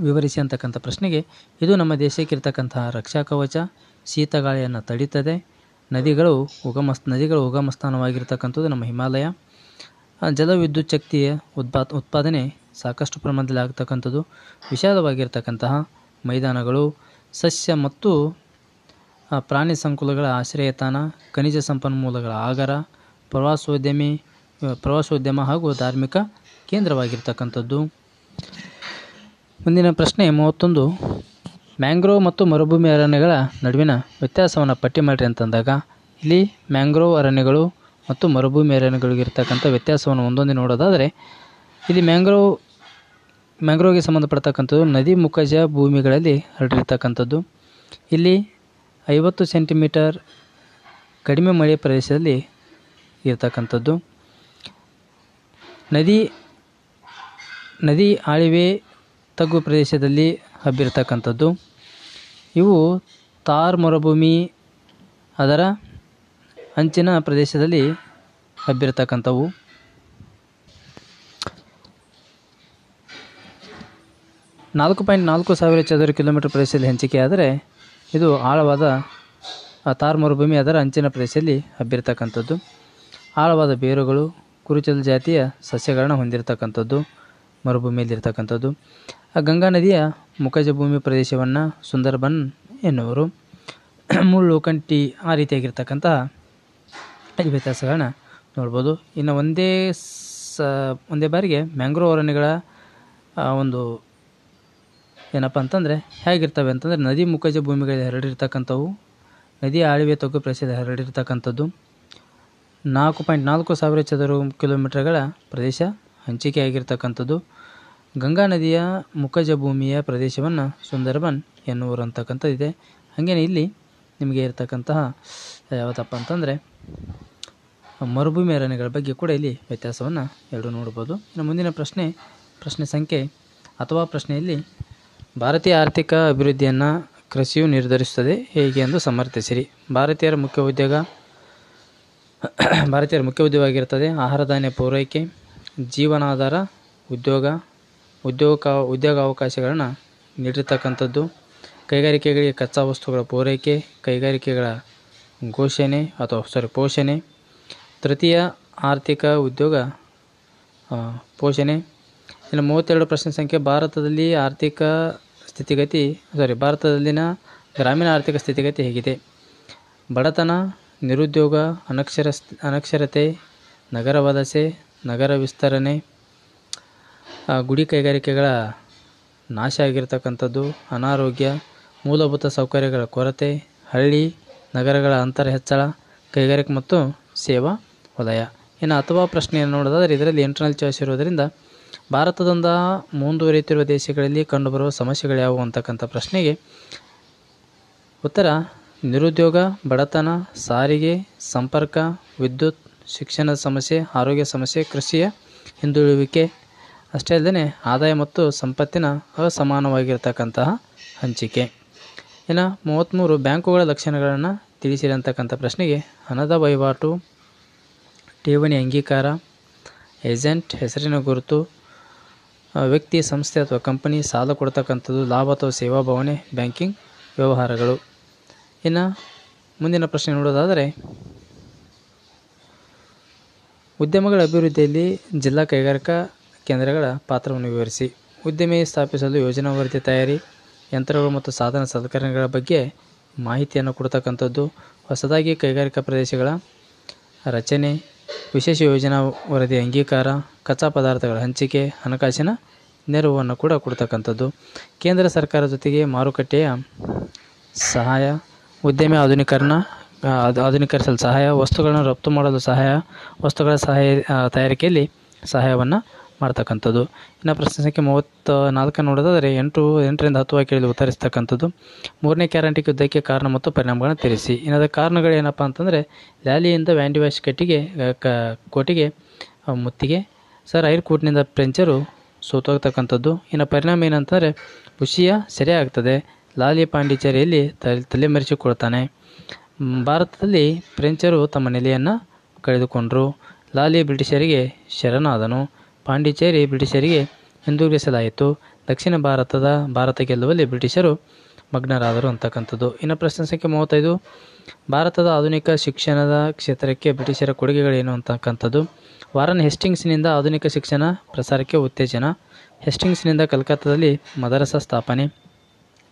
ವಿವರಿಸಿ ಅಂತಕ್ಕಂಥ ಪ್ರಶ್ನೆಗೆ, ಇದು ನಮ್ಮ ದೇಶಕ್ಕಿರ್ತಕ್ಕಂತಹ ರಕ್ಷಾ ಕವಚ, ಶೀತ ಗಾಳಿಯನ್ನು ತಡೀತದೆ. ನದಿಗಳು ಉಗಮ ಸ್ಥಾನವಾಗಿರ್ತಕ್ಕಂಥದ್ದು ನಮ್ಮ ಹಿಮಾಲಯ. ಜಲವಿದ್ಯುತ್ ಶಕ್ತಿಯ ಉತ್ಪಾದನೆ ಸಾಕಷ್ಟು ಪ್ರಮಾಣದಲ್ಲಿ ಆಗ್ತಕ್ಕಂಥದ್ದು. ವಿಶಾಲವಾಗಿರ್ತಕ್ಕಂತಹ ಮೈದಾನಗಳು, ಸಸ್ಯ ಮತ್ತು ಪ್ರಾಣಿ ಸಂಕುಲಗಳ ಆಶ್ರಯತಾಣ, ಖನಿಜ ಸಂಪನ್ಮೂಲಗಳ ಆಗರ, ಪ್ರವಾಸೋದ್ಯಮ ಹಾಗೂ ಧಾರ್ಮಿಕ ಕೇಂದ್ರವಾಗಿರ್ತಕ್ಕಂಥದ್ದು. ಮುಂದಿನ ಪ್ರಶ್ನೆ 31, ಮ್ಯಾಂಗ್ರೋವ್ ಮತ್ತು ಮರುಭೂಮಿ ಅರಣ್ಯಗಳ ನಡುವಿನ ವ್ಯತ್ಯಾಸವನ್ನು ಪಟ್ಟಿ ಮಾಡಿರಿ ಅಂತಂದಾಗ, ಇಲ್ಲಿ ಮ್ಯಾಂಗ್ರೋವ್ ಅರಣ್ಯಗಳು ಮತ್ತು ಮರುಭೂಮಿ ಅರಣ್ಯಗಳಿಗಿರ್ತಕ್ಕಂಥ ವ್ಯತ್ಯಾಸವನ್ನು ಒಂದೊಂದೇ ನೋಡೋದಾದರೆ, ಇಲ್ಲಿ ಮ್ಯಾಂಗ್ರೋವ್ ಮ್ಯಾಂಗ್ರೋವ್ಗೆ ಸಂಬಂಧಪಡ್ತಕ್ಕಂಥದ್ದು ನದಿ ಮುಖಜ ಭೂಮಿಗಳಲ್ಲಿ ಹರಡಿರ್ತಕ್ಕಂಥದ್ದು. ಇಲ್ಲಿ 50 ಸೆಂಟಿಮೀಟರ್ ಕಡಿಮೆ ಮಳೆ ಪ್ರದೇಶದಲ್ಲಿ ಇರತಕ್ಕಂಥದ್ದು. ನದಿ ಆಳಿವೆ ತಗ್ಗು ಪ್ರದೇಶದಲ್ಲಿ ಹಬ್ಬಿರ್ತಕ್ಕಂಥದ್ದು. ಇವು ಥಾರ್ ಮರುಭೂಮಿ ಅದರ ಅಂಚಿನ ಪ್ರದೇಶದಲ್ಲಿ ಹಬ್ಬಿರ್ತಕ್ಕಂಥವು. 4.4 ಸಾವಿರ ಚದರ ಕಿಲೋಮೀಟರ್ ಪ್ರದೇಶದಲ್ಲಿ ಹಂಚಿಕೆಯಾದರೆ ಇದು ಆಳವಾದ ಥಾರ್ ಮರುಭೂಮಿ ಅದರ ಅಂಚಿನ ಪ್ರದೇಶದಲ್ಲಿ ಹಬ್ಬಿರ್ತಕ್ಕಂಥದ್ದು. ಆಳವಾದ ಬೇರುಗಳು, ಕುರುಚಲು ಜಾತಿಯ ಸಸ್ಯಗಳನ್ನ ಹೊಂದಿರತಕ್ಕಂಥದ್ದು ಮರುಭೂಮಿಯಲ್ಲಿರ್ತಕ್ಕಂಥದ್ದು. ಗಂಗಾ ನದಿಯ ಮುಖಜ ಭೂಮಿ ಪ್ರದೇಶವನ್ನು ಸುಂದರ್ಬನ್ ಎನ್ನುವರು. ಮುಳ್ಳು, ಕಂಟಿ ಆ ರೀತಿಯಾಗಿರ್ತಕ್ಕಂತಹ ವ್ಯತ್ಯಾಸಗಳನ್ನ ನೋಡ್ಬೋದು. ಇನ್ನು ಒಂದೇ ಬಾರಿಗೆ ಮ್ಯಾಂಗ್ರೋವ್ ಅರಣ್ಯಗಳ ಒಂದು ಏನಪ್ಪ ಅಂತಂದರೆ ಹೇಗಿರ್ತವೆ ಅಂತಂದರೆ ನದಿ ಮುಖಜ ಭೂಮಿಗಳಲ್ಲಿ ಹರಡಿರ್ತಕ್ಕಂಥವು, ನದಿ ಆಳಿವೆ ತಗ್ಗು ಪ್ರದೇಶದಲ್ಲಿ ಹರಡಿರ್ತಕ್ಕಂಥದ್ದು. 4.4 ಸಾವಿರ ಚದರ ಕಿಲೋಮೀಟರ್ಗಳ ಪ್ರದೇಶ ಹಂಚಿಕೆಯಾಗಿರ್ತಕ್ಕಂಥದ್ದು. ಗಂಗಾ ನದಿಯ ಮುಖಜ ಭೂಮಿಯ ಪ್ರದೇಶವನ್ನು ಸುಂದರ್ಬನ್ ಎನ್ನುವರು ಅಂತಕ್ಕಂಥದ್ದಿದೆ. ಹಾಗೇನೆ ಇಲ್ಲಿ ನಿಮಗೆ ಇರತಕ್ಕಂತಹ ಯಾವುದಪ್ಪ ಅಂತಂದರೆ ಮರುಭೂಮಿ ಅರಣ್ಯಗಳ ಬಗ್ಗೆ ಕೂಡ ಇಲ್ಲಿ ವ್ಯತ್ಯಾಸವನ್ನು ಎರಡು ನೋಡ್ಬೋದು. ಇನ್ನು ಮುಂದಿನ ಪ್ರಶ್ನೆ ಸಂಖ್ಯೆ ಅಥವಾ ಪ್ರಶ್ನೆಯಲ್ಲಿ ಭಾರತೀಯ ಆರ್ಥಿಕ ಅಭಿವೃದ್ಧಿಯನ್ನು ಕೃಷಿಯು ನಿರ್ಧರಿಸುತ್ತದೆ ಹೇಗೆ ಎಂದು ಸಮರ್ಥಿಸಿರಿ. ಭಾರತೀಯರ ಮುಖ್ಯ ಉದ್ಯೋಗವಾಗಿರುತ್ತದೆ ಆಹಾರ ಧಾನ್ಯ ಪೂರೈಕೆ, ಜೀವನಾಧಾರ ಉದ್ಯೋಗಾವಕಾಶಗಳನ್ನು ನೀಡಿರ್ತಕ್ಕಂಥದ್ದು, ಕೈಗಾರಿಕೆಗಳಿಗೆ ಕಚ್ಚಾ ವಸ್ತುಗಳ ಪೂರೈಕೆ, ಕೈಗಾರಿಕೆಗಳ ಪೋಷಣೆ, ತೃತೀಯ ಆರ್ಥಿಕ ಉದ್ಯೋಗ ಪೋಷಣೆ. ಇನ್ನು 32 ಪ್ರಶ್ನೆ ಸಂಖ್ಯೆ ಭಾರತದಲ್ಲಿನ ಗ್ರಾಮೀಣ ಆರ್ಥಿಕ ಸ್ಥಿತಿಗತಿ ಹೇಗಿದೆ. ಬಡತನ, ನಿರುದ್ಯೋಗ, ಅನಕ್ಷರತೆ, ನಗರ ವಲಸೆ, ನಗರ ವಿಸ್ತರಣೆ, ಗುಡಿ ಕೈಗಾರಿಕೆಗಳ ನಾಶ ಆಗಿರತಕ್ಕಂಥದ್ದು, ಅನಾರೋಗ್ಯ, ಮೂಲಭೂತ ಸೌಕರ್ಯಗಳ ಕೊರತೆ, ಹಳ್ಳಿ ನಗರಗಳ ಅಂತರ ಹೆಚ್ಚಳ, ಕೈಗಾರಿಕೆ ಮತ್ತು ಸೇವಾ ವಲಯ. ಇನ್ನು ಅಥವಾ ಪ್ರಶ್ನೆಯನ್ನು ನೋಡೋದಾದರೆ ಇದರಲ್ಲಿ ಇಂಟರ್ನಲ್ ಚಾಯ್ಸ್ ಇರೋದರಿಂದ ಭಾರತದಿಂದ ಮುಂದುವರಿಯುತ್ತಿರುವ ದೇಶಗಳಲ್ಲಿ ಕಂಡುಬರುವ ಸಮಸ್ಯೆಗಳು ಯಾವುವು ಅಂತಕ್ಕಂಥ ಪ್ರಶ್ನೆಗೆ ಉತ್ತರ ನಿರುದ್ಯೋಗ, ಬಡತನ, ಸಾರಿಗೆ, ಸಂಪರ್ಕ, ವಿದ್ಯುತ್, ಶಿಕ್ಷಣದ ಸಮಸ್ಯೆ, ಆರೋಗ್ಯ ಸಮಸ್ಯೆ, ಕೃಷಿಯ ಹಿಂದುಳಿಯುವಿಕೆ. ಅಷ್ಟೇ ಅಲ್ಲದೆ ಆದಾಯ ಮತ್ತು ಸಂಪತ್ತಿನ ಅಸಮಾನವಾಗಿರ್ತಕ್ಕಂತಹ ಹಂಚಿಕೆ. ಇನ್ನು 33 ಬ್ಯಾಂಕುಗಳ ಲಕ್ಷಣಗಳನ್ನು ತಿಳಿಸಿರಿ ಅಂತಕ್ಕಂಥ ಪ್ರಶ್ನೆಗೆ ಹಣದ ವಹಿವಾಟು, ಠೇವಣಿ ಅಂಗೀಕಾರ, ಏಜೆಂಟ್, ಹೆಸರಿನ ಗುರುತು, ವ್ಯಕ್ತಿ, ಸಂಸ್ಥೆ ಅಥವಾ ಕಂಪನಿ, ಸಾಲ ಕೊಡ್ತಕ್ಕಂಥದ್ದು, ಲಾಭ ಅಥವಾ ಸೇವಾ ಭಾವನೆ, ಬ್ಯಾಂಕಿಂಗ್ ವ್ಯವಹಾರಗಳು. ಇನ್ನು ಮುಂದಿನ ಪ್ರಶ್ನೆ ನೋಡೋದಾದರೆ ಉದ್ಯಮಗಳ ಅಭಿವೃದ್ಧಿಯಲ್ಲಿ ಜಿಲ್ಲಾ ಕೈಗಾರಿಕಾ ಕೇಂದ್ರಗಳ ಪಾತ್ರವನ್ನು ವಿವರಿಸಿ. ಉದ್ಯಮಿ ಸ್ಥಾಪಿಸಲು ಯೋಜನಾ ವರದಿ ತಯಾರಿ, ಯಂತ್ರಗಳು ಮತ್ತು ಸಾಧನ ಸಲಕರಣೆಗಳ ಬಗ್ಗೆ ಮಾಹಿತಿಯನ್ನು ಕೊಡ್ತಕ್ಕಂಥದ್ದು, ಹೊಸದಾಗಿ ಕೈಗಾರಿಕಾ ಪ್ರದೇಶಗಳ ರಚನೆ, ವಿಶೇಷ ಯೋಜನಾ ವರದಿ ಅಂಗೀಕಾರ, ಕಚ್ಚಾ ಪದಾರ್ಥಗಳ ಹಂಚಿಕೆ, ಹಣಕಾಸಿನ ನೆರವನ್ನು ಕೂಡ ಕೊಡ್ತಕ್ಕಂಥದ್ದು, ಕೇಂದ್ರ ಸರ್ಕಾರ ಜೊತೆಗೆ ಮಾರುಕಟ್ಟೆಯ ಸಹಾಯ, ಉದ್ಯಮಿ ಆಧುನೀಕರಿಸಲು ಸಹಾಯ, ವಸ್ತುಗಳನ್ನು ರಫ್ತು ಮಾಡಲು ಸಹಾಯ, ವಸ್ತುಗಳ ತಯಾರಿಕೆಯಲ್ಲಿ ಸಹಾಯವನ್ನು ಮಾಡ್ತಕ್ಕಂಥದ್ದು. ಇನ್ನು ಪ್ರಶ್ನೆ ಸಂಖ್ಯೆ 34 ನೋಡೋದಾದರೆ 8ರಿಂದ 10 ಕೇಳಿ ಉತ್ತರಿಸ್ತಕ್ಕಂಥದ್ದು. 3ನೇ ಕ್ಯಾರಂಟಿ ಯುದ್ಧಕ್ಕೆ ಕಾರಣ ಮತ್ತು ಪರಿಣಾಮಗಳನ್ನು ತಿಳಿಸಿ. ಇನ್ನು ಕಾರಣಗಳು ಏನಪ್ಪ ಅಂತಂದರೆ ಲ್ಯಾಲಿಯಿಂದ ವ್ಯಾಂಡಿವಾಶ್ ಕೋಟೆಗೆ ಮುತ್ತಿಗೆ, ಸರ್ ಐರ್ಕೂಟ್ನಿಂದ ಫ್ರೆಂಚರು ಸೋತೋಗ್ತಕ್ಕಂಥದ್ದು. ಇನ್ನು ಪರಿಣಾಮ ಏನಂತಂದರೆ ಬುಷಿಯ ಸೆರೆ ಆಗ್ತದೆ, ಲಾಲಿ ಪಾಂಡಿಚೇರಿಯಲ್ಲಿ ತಲೆಮರೆಸಿಕೊಳ್ತಾನೆ, ಭಾರತದಲ್ಲಿ ಫ್ರೆಂಚರು ತಮ್ಮ ನೆಲೆಯನ್ನು ಕಳೆದುಕೊಂಡರು, ಲಾಲಿ ಬ್ರಿಟಿಷರಿಗೆ ಶರಣಾದನು, ಪಾಂಡಿಚೇರಿ ಬ್ರಿಟಿಷರಿಗೆ ಹಿಂದಿರುಗಿಸಲಾಯಿತು, ದಕ್ಷಿಣ ಭಾರತ ಗೆಲ್ಲುವಲ್ಲಿ ಬ್ರಿಟಿಷರು ಮಗ್ನರಾದರು ಅಂತಕ್ಕಂಥದ್ದು. ಇನ್ನು ಪ್ರಶ್ನೆ ಸಂಖ್ಯೆ 35 ಭಾರತದ ಆಧುನಿಕ ಶಿಕ್ಷಣದ ಕ್ಷೇತ್ರಕ್ಕೆ ಬ್ರಿಟಿಷರ ಕೊಡುಗೆಗಳೇನು ಅಂತಕ್ಕಂಥದ್ದು. ವಾರನ್ ಹೆಸ್ಟಿಂಗ್ಸ್ನಿಂದ ಆಧುನಿಕ ಶಿಕ್ಷಣ ಪ್ರಸಾರಕ್ಕೆ ಉತ್ತೇಜನ, ಹೆಸ್ಟಿಂಗ್ಸ್ನಿಂದ ಕಲ್ಕತ್ತಾದಲ್ಲಿ ಮದರಸಾ ಸ್ಥಾಪನೆ,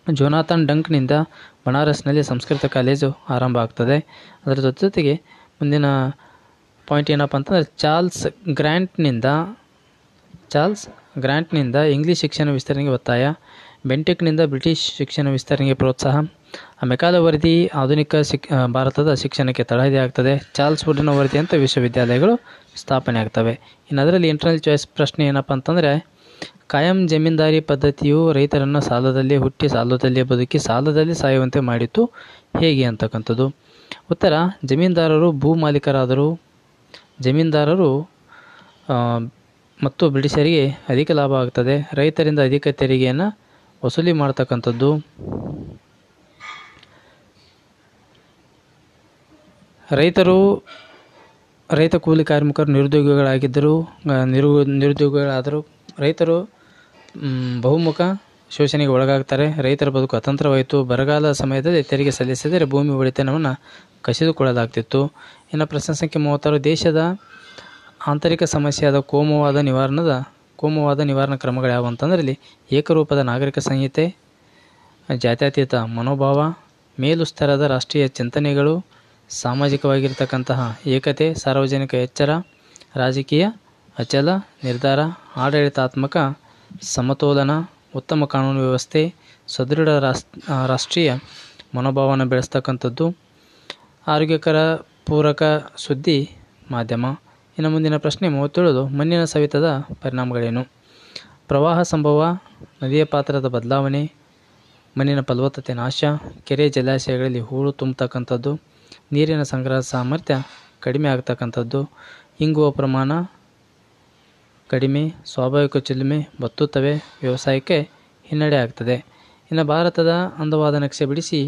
ಜೋನಾಥನ್ ಡಂಕ್ನಿಂದ ಬನಾರಸ್ನಲ್ಲಿ ಸಂಸ್ಕೃತ ಕಾಲೇಜು ಆರಂಭ ಆಗ್ತದೆ. ಅದರ ಜೊತೆಗೆ ಮುಂದಿನ ಪಾಯಿಂಟ್ ಏನಪ್ಪ ಅಂತಂದರೆ ಚಾರ್ಲ್ಸ್ ಗ್ರ್ಯಾಂಟ್ನಿಂದ ಇಂಗ್ಲೀಷ್ ಶಿಕ್ಷಣ ವಿಸ್ತರಣೆಗೆ ಒತ್ತಾಯ, ಬೆಂಟಿಕ್ನಿಂದ ಬ್ರಿಟಿಷ್ ಶಿಕ್ಷಣ ವಿಸ್ತರಣೆಗೆ ಪ್ರೋತ್ಸಾಹ, ಮೆಕಾಲೆ ವರದಿ ಆಧುನಿಕ ಭಾರತದ ಶಿಕ್ಷಣಕ್ಕೆ ತಳಹದಿ ಆಗ್ತದೆ, ಚಾರ್ಲ್ಸ್ ವುಡ್ನ ವರದಿ ಅಂತ ವಿಶ್ವವಿದ್ಯಾಲಯಗಳು ಸ್ಥಾಪನೆ ಆಗ್ತವೆ. ಇನ್ನು ಅದರಲ್ಲಿ ಇಂಟರ್ನಲ್ ಚಾಯ್ಸ್ ಪ್ರಶ್ನೆ ಏನಪ್ಪ ಅಂತಂದರೆ ಕಾಯಂ ಜಮೀನ್ದಾರಿ ಪದ್ಧತಿಯು ರೈತರನ್ನು ಸಾಲದಲ್ಲೇ ಹುಟ್ಟಿ ಸಾಲದಲ್ಲೇ ಬದುಕಿ ಸಾಲದಲ್ಲೇ ಸಾಯುವಂತೆ ಮಾಡಿತು ಹೇಗೆ ಅಂತಕ್ಕಂಥದ್ದು. ಉತ್ತರ, ಜಮೀನ್ದಾರರು ಭೂ ಮಾಲೀಕರಾದರು. ಜಮೀನ್ದಾರರು ಮತ್ತು ಬ್ರಿಟಿಷರಿಗೆ ಅಧಿಕ ಲಾಭ ಆಗ್ತದೆ. ರೈತರಿಂದ ಅಧಿಕ ತೆರಿಗೆಯನ್ನು ವಸೂಲಿ ಮಾಡ್ತಕ್ಕಂಥದ್ದು. ರೈತ ಕೂಲಿ ಕಾರ್ಮಿಕರು ನಿರುದ್ಯೋಗಿಗಳಾದರು. ರೈತರು ಬಹುಮುಖ ಶೋಷಣೆಗೆ ಒಳಗಾಗ್ತಾರೆ. ರೈತರ ಬದುಕು ಅತಂತ್ರವಾಯಿತು. ಬರಗಾಲ ಸಮಯದಲ್ಲಿ ತೆರಿಗೆ ಸಲ್ಲಿಸಿದರೆ ಭೂಮಿ ಒಡೆತನವನ್ನು ಕಸಿದುಕೊಳ್ಳಲಾಗ್ತಿತ್ತು. ಇನ್ನು ಪ್ರಶ್ನೆ ಸಂಖ್ಯೆ 36, ದೇಶದ ಆಂತರಿಕ ಸಮಸ್ಯೆಯಾದ ಕೋಮುವಾದ ನಿವಾರಣಾ ಕ್ರಮಗಳು ಯಾವುವು ಅಂತಂದ್ರೆ ಇಲ್ಲಿ ಏಕರೂಪದ ನಾಗರಿಕ ಸಂಹಿತೆ, ಜಾತ್ಯತೀತ ಮನೋಭಾವ, ಮೇಲು ಸ್ತರದ ರಾಷ್ಟ್ರೀಯ ಚಿಂತನೆಗಳು, ಸಾಮಾಜಿಕವಾಗಿರ್ತಕ್ಕಂತಹ ಏಕತೆ, ಸಾರ್ವಜನಿಕ ಎಚ್ಚರ, ರಾಜಕೀಯ ಅಚಲ ನಿರ್ಧಾರ, ಆಡಳಿತಾತ್ಮಕ ಸಮತೋಲನ, ಉತ್ತಮ ಕಾನೂನು ವ್ಯವಸ್ಥೆ, ಸದೃಢ ರಾಷ್ಟ್ರೀಯ ಮನೋಭಾವನ ಬೆಳೆಸ್ತಕ್ಕಂಥದ್ದು, ಆರೋಗ್ಯಕರ ಪೂರಕ ಸುದ್ದಿ ಮಾಧ್ಯಮ. ಇನ್ನು ಮುಂದಿನ ಪ್ರಶ್ನೆ 37, ಮಣ್ಣಿನ ಸವೆತದ ಪರಿಣಾಮಗಳೇನು? ಪ್ರವಾಹ ಸಂಭವ, ನದಿಯ ಪಾತ್ರದ ಬದಲಾವಣೆ, ಮಣ್ಣಿನ ಫಲವತ್ತತೆ ನಾಶ, ಕೆರೆ ಜಲಾಶಯಗಳಲ್ಲಿ ಹೂಳು ತುಂಬತಕ್ಕಂಥದ್ದು, ನೀರಿನ ಸಂಗ್ರಹ ಸಾಮರ್ಥ್ಯ ಕಡಿಮೆ ಆಗ್ತಕ್ಕಂಥದ್ದು, ಇಂಗುವ ಪ್ರಮಾಣ ಕಡಿಮೆ, ಸ್ವಾಭಾವಿಕ ಚಿಲುಮೆ ಬತ್ತುತ್ತವೆ, ವ್ಯವಸಾಯಕ್ಕೆ ಹಿನ್ನಡೆ ಆಗ್ತದೆ. ಇನ್ನು ಭಾರತದ ಅಂದವಾದ ನಕ್ಷೆ ಬಿಡಿಸಿ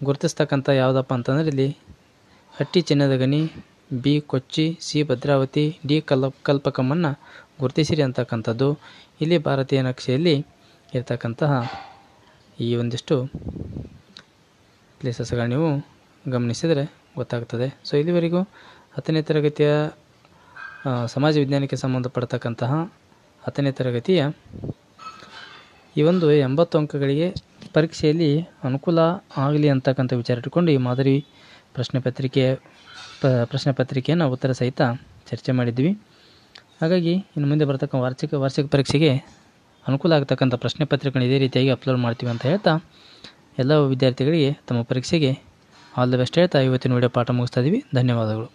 ಗುರುತಿಸ್ತಕ್ಕಂಥ ಯಾವುದಪ್ಪ ಅಂತಂದರೆ ಇಲ್ಲಿ ಹಟ್ಟಿ ಚಿನ್ನದ ಗಣಿ, ಬಿ ಕೊಚ್ಚಿ, ಸಿ ಭದ್ರಾವತಿ, ಡಿ ಕಲ್ಪಕಮ್ಮನ್ನು ಗುರುತಿಸಿರಿ ಅಂತಕ್ಕಂಥದ್ದು. ಇಲ್ಲಿ ಭಾರತೀಯ ನಕ್ಷೆಯಲ್ಲಿ ಇರ್ತಕ್ಕಂತಹ ಈ ಒಂದಿಷ್ಟು ಪ್ಲೇಸಸ್ಗಳು ನೀವು ಗಮನಿಸಿದರೆ ಗೊತ್ತಾಗ್ತದೆ. ಸೊ ಇಲ್ಲಿವರೆಗೂ 10ನೇ ತರಗತಿಯ ಸಮಾಜ ವಿಜ್ಞಾನಕ್ಕೆ ಸಂಬಂಧಪಡ್ತಕ್ಕಂತಹ 10ನೇ ತರಗತಿಯ ಈ ಒಂದು 80 ಅಂಕಗಳಿಗೆ ಪರೀಕ್ಷೆಯಲ್ಲಿ ಅನುಕೂಲ ಆಗಲಿ ಅಂತಕ್ಕಂಥ ವಿಚಾರ ಇಟ್ಕೊಂಡು ಈ ಮಾದರಿ ಪ್ರಶ್ನೆ ಪತ್ರಿಕೆಯನ್ನು ಉತ್ತರ ಸಹಿತ ಚರ್ಚೆ ಮಾಡಿದ್ವಿ. ಹಾಗಾಗಿ ಇನ್ನು ಮುಂದೆ ಬರ್ತಕ್ಕಂಥ ವಾರ್ಷಿಕ ಪರೀಕ್ಷೆಗೆ ಅನುಕೂಲ ಆಗ್ತಕ್ಕಂಥ ಪ್ರಶ್ನೆ ಪತ್ರಿಕೆಗಳನ್ನು ಇದೇ ರೀತಿಯಾಗಿ ಅಪ್ಲೋಡ್ ಮಾಡ್ತೀವಿ ಅಂತ ಹೇಳ್ತಾ ಎಲ್ಲ ವಿದ್ಯಾರ್ಥಿಗಳಿಗೆ ತಮ್ಮ ಪರೀಕ್ಷೆಗೆ ಆಲ್ ದ ಬೆಸ್ಟ್ ಹೇಳ್ತಾ ಇವತ್ತಿನ ವಿಡಿಯೋ ಪಾಠ ಮುಗಿಸ್ತಾ ಇದ್ದೀವಿ. ಧನ್ಯವಾದಗಳು.